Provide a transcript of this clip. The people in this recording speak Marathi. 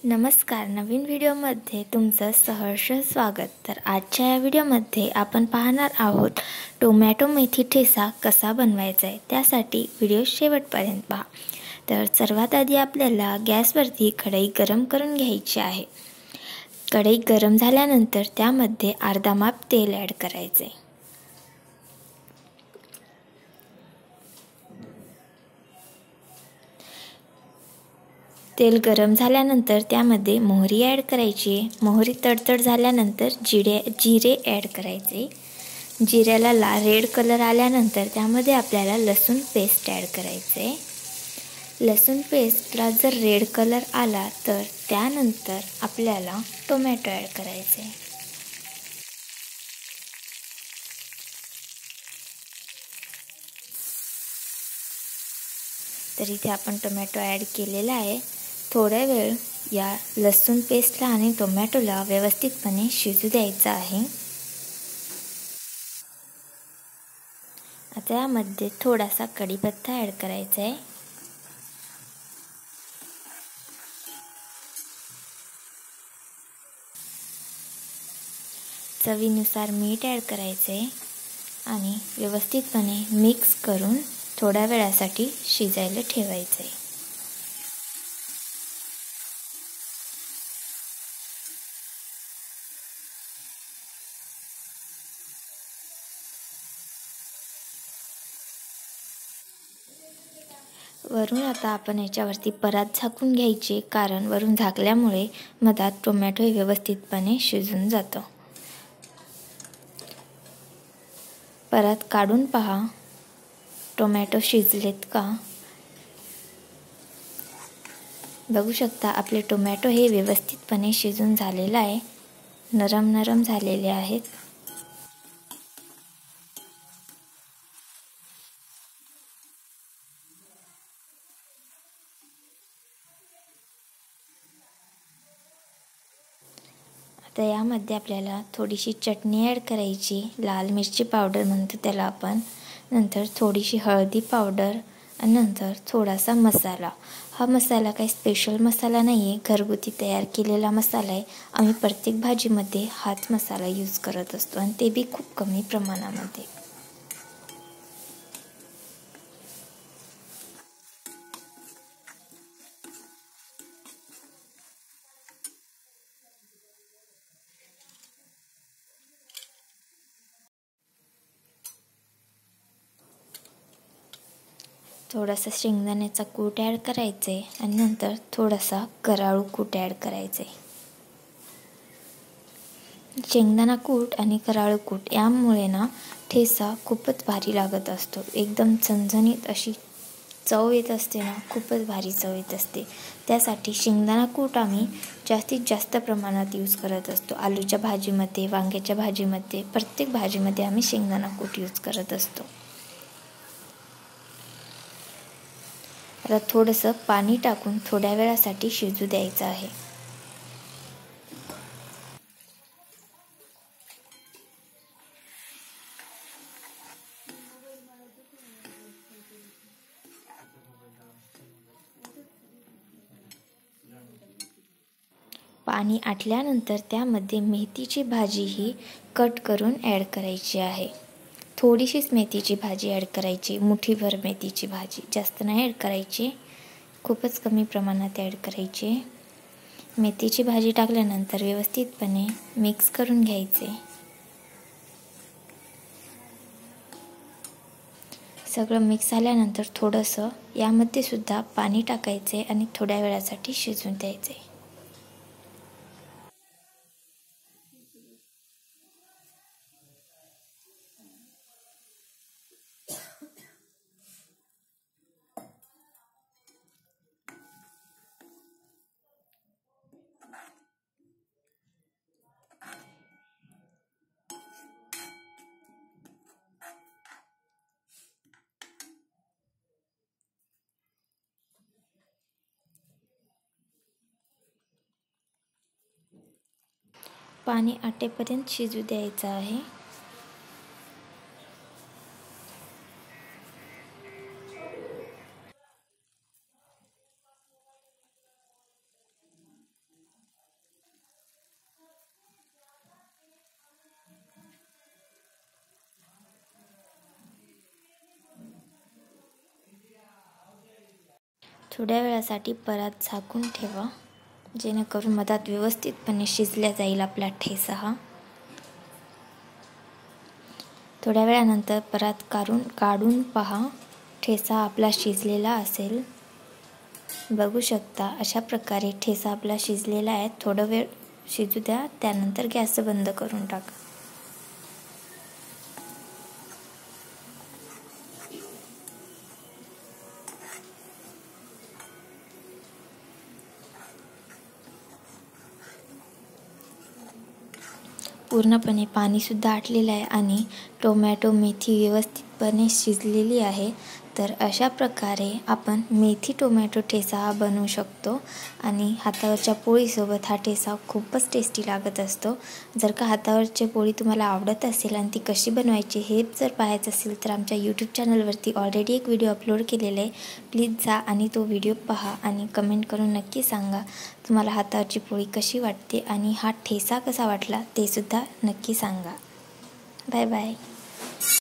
नमस्कार, नवीन व्हिडिओमध्ये तुमचं सहर्ष स्वागत। तर आजच्या या व्हिडिओमध्ये आपण पाहणार आहोत टोमॅटो मेथी ठेचा कसा बनवायचा आहे। त्यासाठी व्हिडिओ शेवटपर्यंत पहा। तर सर्वात आधी आपल्याला गॅसवरती कढई गरम करून घ्यायची आहे। कढई गरम झाल्यानंतर त्यामध्ये अर्धा माप तेल ॲड करायचे। तेल गरम झाल्यानंतर त्यामध्ये मोहरी ॲड करायची। मोहरी तडतड झाल्यानंतर जिरे ॲड करायचे। जिऱ्याला रेड कलर आल्यानंतर त्यामध्ये आपल्याला लसूण पेस्ट ॲड करायचे। लसूण पेस्टला जर रेड कलर आला तर त्यानंतर आपल्याला टोमॅटो ॲड करायचे। तर इथे आपण टोमॅटो ॲड केलेला आहे। थोडा वेळ या लसूण पेस्टला आणि टोमॅटोला व्यवस्थितपणे शिजू द्यायचं आहे। आता यामध्ये थोडासा कढीपत्ता ॲड करायचा आहे। चवीनुसार मीठ ॲड करायचे आणि व्यवस्थितपणे मिक्स करून थोड्या वेळासाठी शिजायला ठेवायचे। वरून आता आपण याच्यावरती परात झाकून घ्यायची, कारण वरून झाकल्यामुळे मधात टोमॅटो हे व्यवस्थितपणे शिजून जातं। परात काढून पहा टोमॅटो शिजलेत का। बघू शकता आपले टोमॅटो हे व्यवस्थितपणे शिजून झालेलं आहे, नरम झालेले आहेत। आता यामध्ये आपल्याला थोडीशी चटणी ॲड करायची, लाल मिरची पावडर म्हणतो त्याला आपण। नंतर थोडीशी हळदी पावडर आणि नंतर थोडासा मसाला। हा मसाला काही स्पेशल मसाला नाही आहे, घरगुती तयार केलेला मसाला आहे। आम्ही प्रत्येक भाजीमध्ये हाच मसाला यूज करत असतो आणि ते बी खूप कमी प्रमाणामध्ये। थोडासा शेंगदाण्याचा कूट ॲड करायचे आणि नंतर थोडासा कराळू कूट ॲड करायचे। शेंगदाणा कूट आणि कराळू कूट यामुळे ना ठेचा खूपच भारी लागत असतो। एकदम झणझणीत अशी चव येत असते ना, खूपच भारी चव येत असते। त्यासाठी शेंगदाणा कूट आम्ही जास्तीत जास्त प्रमाणात यूज करत असतो। आलूच्या भाजीमध्ये, वांग्याच्या भाजीमध्ये, प्रत्येक भाजीमध्ये आम्ही शेंगदाणा कूट यूज करत असतो। आता थोडंसं पाणी टाकून थोड्या वेळासाठी शिजू द्यायचं आहे। पाणी आटल्यानंतर त्यामध्ये मेथीची भाजी ही कट करून ॲड करायची आहे। थोडीशीच मेथीची भाजी ॲड करायची, मुठीभर मेथीची भाजी, जास्त नाही ॲड करायची, खूपच कमी प्रमाणात ॲड करायची। मेथीची भाजी टाकल्यानंतर व्यवस्थितपणे मिक्स करून घ्यायचे। सगळं मिक्स झाल्यानंतर थोडंसं यामध्ये सुद्धा पाणी टाकायचे आणि थोड्या वेळासाठी शिजून द्यायचे। पाणी आटेपर्यंत शिजू द्यायचं आहे। थोड्या वेळासाठी परत झाकून ठेवा, जेणेकरून मधात व्यवस्थितपणे शिजला जाईल आपला ठेचा हा। थोड्या वेळानंतर परत काढून पहा, ठेचा आपला शिजलेला असेल। बघू शकता अशा प्रकारे ठेचा आपला शिजलेला आहे। थोडा वेळ शिजू द्या, त्यानंतर गॅस बंद करून टाका। पूर्णपणे पाणीसुद्धा आटलेलं आहे आणि टोमॅटो मेथी व्यवस्थितपणे शिजलेली आहे। तर अशा प्रकारे आपण मेथी टोमॅटो ठेचा हा बनवू शकतो आणि हातावरच्या पोळीसोबत हा ठेचा खूपच टेस्टी लागत असतो। जर का हातावरची पोळी तुम्हाला आवडत असेल आणि ती कशी बनवायची हे जर पाहायचं असेल तर आमच्या यूट्यूब चॅनलवरती ऑलरेडी एक व्हिडिओ अपलोड केलेला आहे। प्लीज जा आणि तो व्हिडिओ पहा आणि कमेंट करून नक्की सांगा तुम्हाला हातावरची पोळी कशी वाटते आणि हा ठेचा कसा वाटला ते सुद्धा नक्की सांगा। Bye bye.